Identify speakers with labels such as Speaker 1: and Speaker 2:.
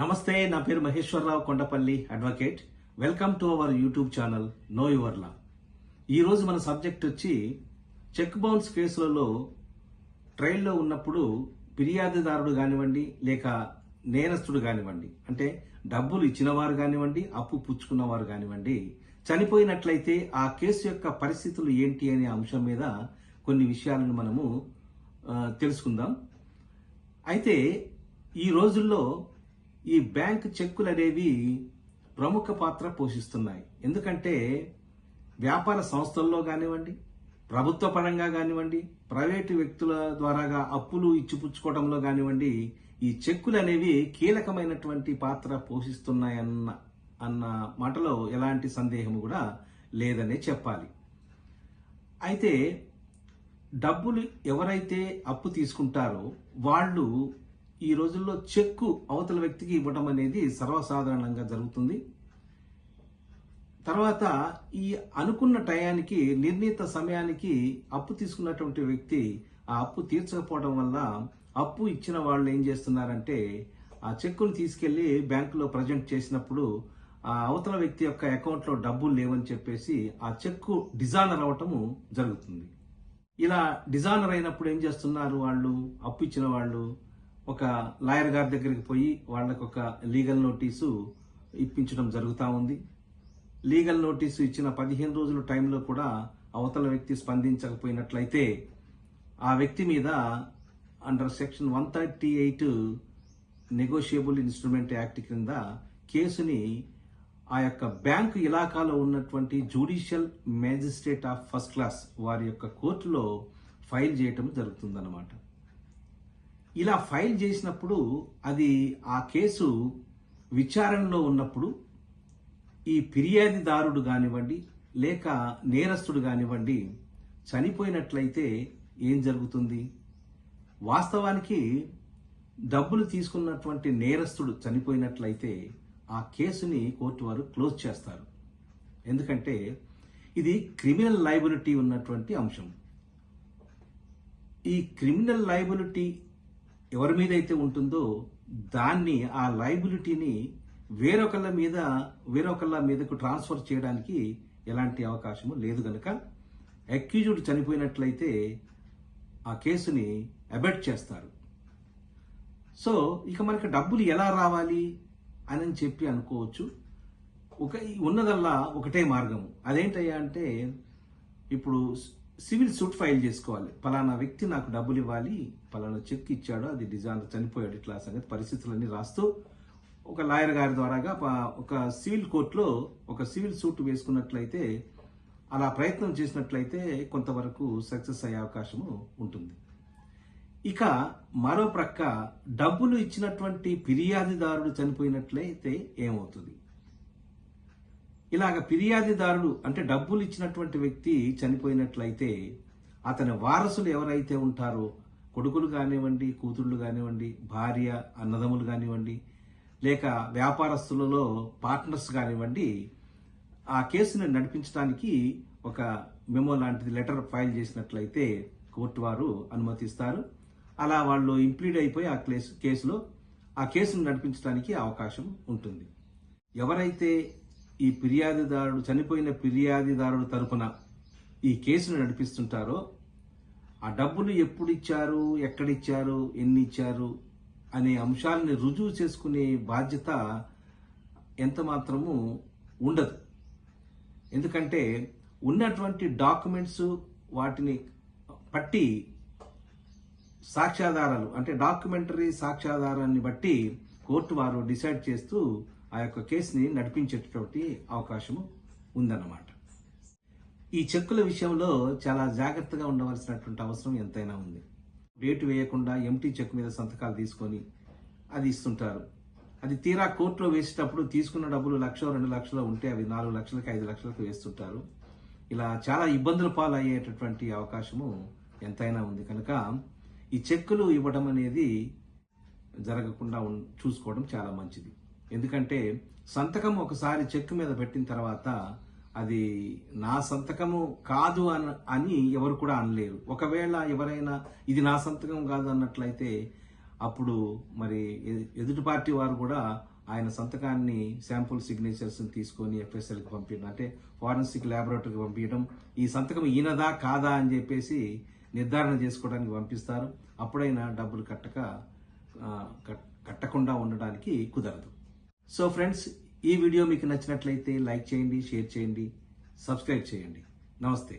Speaker 1: నమస్తే, నా పేరు Maheswararao Kondapalli advocate. Welcome to our YouTube channel know your law. ఈరోజు మన సబ్జెక్ట్ వచ్చి చెక్ బౌన్స్ కేసులలో ట్రయల్లో ఉన్నప్పుడు ఫిర్యాదుదారుడు కానివ్వండి లేక నేరస్తుడు కానివ్వండి, అంటే డబ్బులు ఇచ్చినవారు కానివ్వండి అప్పు పుచ్చుకున్నవారు కానివ్వండి, చనిపోయినట్లయితే ఆ కేసు యొక్క పరిస్థితులు ఏంటి అనే అంశం మీద కొన్ని విషయాలను మనము తెలుసుకుందాం. అయితే ఈ రోజుల్లో ఈ బ్యాంక్ చెక్కులు అనేవి ప్రముఖ పాత్ర పోషిస్తున్నాయి. ఎందుకంటే వ్యాపార సంస్థల్లో కానివ్వండి, ప్రభుత్వ పరంగా కానివ్వండి, ప్రైవేటు వ్యక్తుల ద్వారాగా అప్పులు ఇచ్చిపుచ్చుకోవడంలో కానివ్వండి, ఈ చెక్కులు అనేవి కీలకమైనటువంటి పాత్ర పోషిస్తున్నాయన్న మాటలో ఎలాంటి సందేహం కూడా లేదనే చెప్పాలి. అయితే డబ్బులు ఎవరైతే అప్పు తీసుకుంటారో వాళ్ళు ఈ రోజుల్లో చెక్కు అవతల వ్యక్తికి ఇవ్వడం అనేది సర్వసాధారణంగా జరుగుతుంది. తర్వాత ఈ అనుకున్న టయానికి, నిర్ణీత సమయానికి అప్పు తీసుకున్నటువంటి వ్యక్తి ఆ అప్పు తీర్చకపోవడం వల్ల అప్పు ఇచ్చిన వాళ్ళు ఏం చేస్తున్నారంటే ఆ చెక్కును తీసుకెళ్లి బ్యాంకులో ప్రజెంట్ చేసినప్పుడు ఆ అవతల వ్యక్తి యొక్క అకౌంట్లో డబ్బులు లేవని చెప్పేసి ఆ చెక్కు డిజానర్ అవటము జరుగుతుంది. ఇలా డిజానర్ అయినప్పుడు ఏం చేస్తున్నారు, వాళ్ళు అప్పు ఇచ్చిన వాళ్ళు ఒక లాయర్ గారి దగ్గరికి పోయి వాళ్ళకు ఒక లీగల్ నోటీసు ఇప్పించడం జరుగుతూ ఉంది. లీగల్ నోటీసు ఇచ్చిన 15 రోజుల టైంలో కూడా అవతల వ్యక్తి స్పందించకపోయినట్లయితే ఆ వ్యక్తి మీద under section 138 negotiable instrument act కింద కేసుని ఆ యొక్క బ్యాంకు ఇలాకాలో ఉన్నటువంటి judicial magistrate of first class వారి యొక్క కోర్టులో ఫైల్ చేయటం జరుగుతుందన్నమాట. ఇలా ఫైల్ చేసినప్పుడు అది ఆ కేసు విచారణలో ఉన్నప్పుడు ఈ ఫిర్యాదుదారుడు కానివ్వండి లేక నేరస్తుడు కానివ్వండి చనిపోయినట్లయితే ఏం జరుగుతుంది? వాస్తవానికి డబ్బులు తీసుకున్నటువంటి నేరస్తుడు చనిపోయినట్లయితే ఆ కేసుని కోర్టు వారు క్లోజ్ చేస్తారు. ఎందుకంటే ఇది క్రిమినల్ లయబిలిటీ ఉన్నటువంటి అంశం. ఈ క్రిమినల్ లయబిలిటీ ఎవరి మీద అయితే ఉంటుందో దాన్ని, ఆ లయబిలిటీని వేరొకళ్ళ మీదకు ట్రాన్స్ఫర్ చేయడానికి ఎలాంటి అవకాశము లేదు గనక అక్యూజ్డ్ చనిపోయినట్లయితే ఆ కేసుని అబెట్ చేస్తారు. సో ఇక మనకి డబ్బులు ఎలా రావాలి అని చెప్పి అనుకోవచ్చు. ఉన్నదల్లా ఒకటే మార్గము. అదేంటయ్యా అంటే ఇప్పుడు సివిల్ సూట్ ఫైల్ చేసుకోవాలి. పలానా వ్యక్తి నాకు డబ్బులు ఇవ్వాలి, పలానా చెక్ ఇచ్చాడు, అది డిజాయినర్ చనిపోయాడు, ఇట్లా సంగతి పరిస్థితులన్నీ రాస్తూ ఒక లాయర్ గారి ద్వారాగా ఒక సివిల్ కోర్టులో ఒక సివిల్ సూట్ వేసుకున్నట్లయితే, అలా ప్రయత్నం చేసినట్లయితే కొంతవరకు సక్సెస్ అయ్యే అవకాశము ఉంటుంది. ఇక మరో ప్రక్క డబ్బులు ఇచ్చినటువంటి ఫిర్యాదుదారుడు చనిపోయినట్లయితే ఏమవుతుంది? ఇలాగ ఫిర్యాదుదారుడు అంటే డబ్బులు ఇచ్చినటువంటి వ్యక్తి చనిపోయినట్లయితే అతని వారసులు ఎవరైతే ఉంటారో, కొడుకులు కానివ్వండి, కూతుళ్ళు కానివ్వండి, భార్య, అన్నదమ్ములు కానివ్వండి, లేక వ్యాపారస్తులలో పార్ట్నర్స్ కానివ్వండి, ఆ కేసును నడిపించడానికి ఒక మెమో లాంటిది లెటర్ ఫైల్ చేసినట్లయితే కోర్టు వారు అనుమతిస్తారు. అలా వాళ్ళు ఇంప్లీడ్ అయిపోయి ఆ కేసులో ఆ కేసును నడిపించడానికి అవకాశం ఉంటుంది. ఎవరైతే ఈ చనిపోయిన ఫిర్యాదుదారుడు తరపున ఈ కేసును నడిపిస్తుంటారో ఆ డబ్బులు ఎప్పుడు ఇచ్చారు, ఎక్కడిచ్చారు, ఎన్ని ఇచ్చారు అనే అంశాలని రుజువు చేసుకునే బాధ్యత ఎంత మాత్రము ఉండదు. ఎందుకంటే ఉన్నటువంటి డాక్యుమెంట్స్ వాటిని పట్టి సాక్ష్యాధారాలు అంటే డాక్యుమెంటరీ సాక్ష్యాధారాన్ని బట్టి కోర్టు వారు డిసైడ్ చేస్తూ ఆ యొక్క కేసుని నడిపించేటటువంటి అవకాశం ఉందన్నమాట. ఈ చెక్కుల విషయంలో చాలా జాగ్రత్తగా ఉండవలసినటువంటి అవసరం ఎంతైనా ఉంది. డేటు వేయకుండా ఎంటీ చెక్ మీద సంతకాలు తీసుకొని అది ఇస్తుంటారు. అది తీరా కోర్టులో వేసేటప్పుడు తీసుకున్న డబ్బులు 1,00,000, 2,00,000 ఉంటే అవి 4 లక్షలకి, 5 లక్షలకు వేస్తుంటారు. ఇలా చాలా ఇబ్బందుల పాలు అయ్యేటటువంటి అవకాశము ఎంతైనా ఉంది. కనుక ఈ చెక్కులు ఇవ్వడం అనేది జరగకుండా చూసుకోవడం చాలా మంచిది. ఎందుకంటే సంతకం ఒకసారి చెక్ మీద పెట్టిన తర్వాత అది నా సంతకము కాదు అని ఎవరు కూడా అనలేరు. ఒకవేళ ఎవరైనా ఇది నా సంతకం కాదు అన్నట్లయితే అప్పుడు మరి ఎదుటి పార్టీ వారు కూడా ఆయన సంతకాన్ని శాంపుల్ సిగ్నేచర్స్ తీసుకొని ఎఫ్ఎస్ఎల్కి పంపించడం, అంటే ఫారెన్సిక్ ల్యాబొరేటరీకి పంపించడం, ఈ సంతకం ఈయనదా కాదా అని చెప్పేసి నిర్ధారణ చేసుకోవడానికి పంపిస్తారు. అప్పుడైనా డబ్బులు కట్టకుండా ఉండడానికి కుదరదు. సో ఫ్రెండ్స్, ఈ వీడియో మీకు నచ్చినట్లయితే లైక్ చేయండి, షేర్ చేయండి, సబ్స్క్రైబ్ చేయండి. నమస్తే.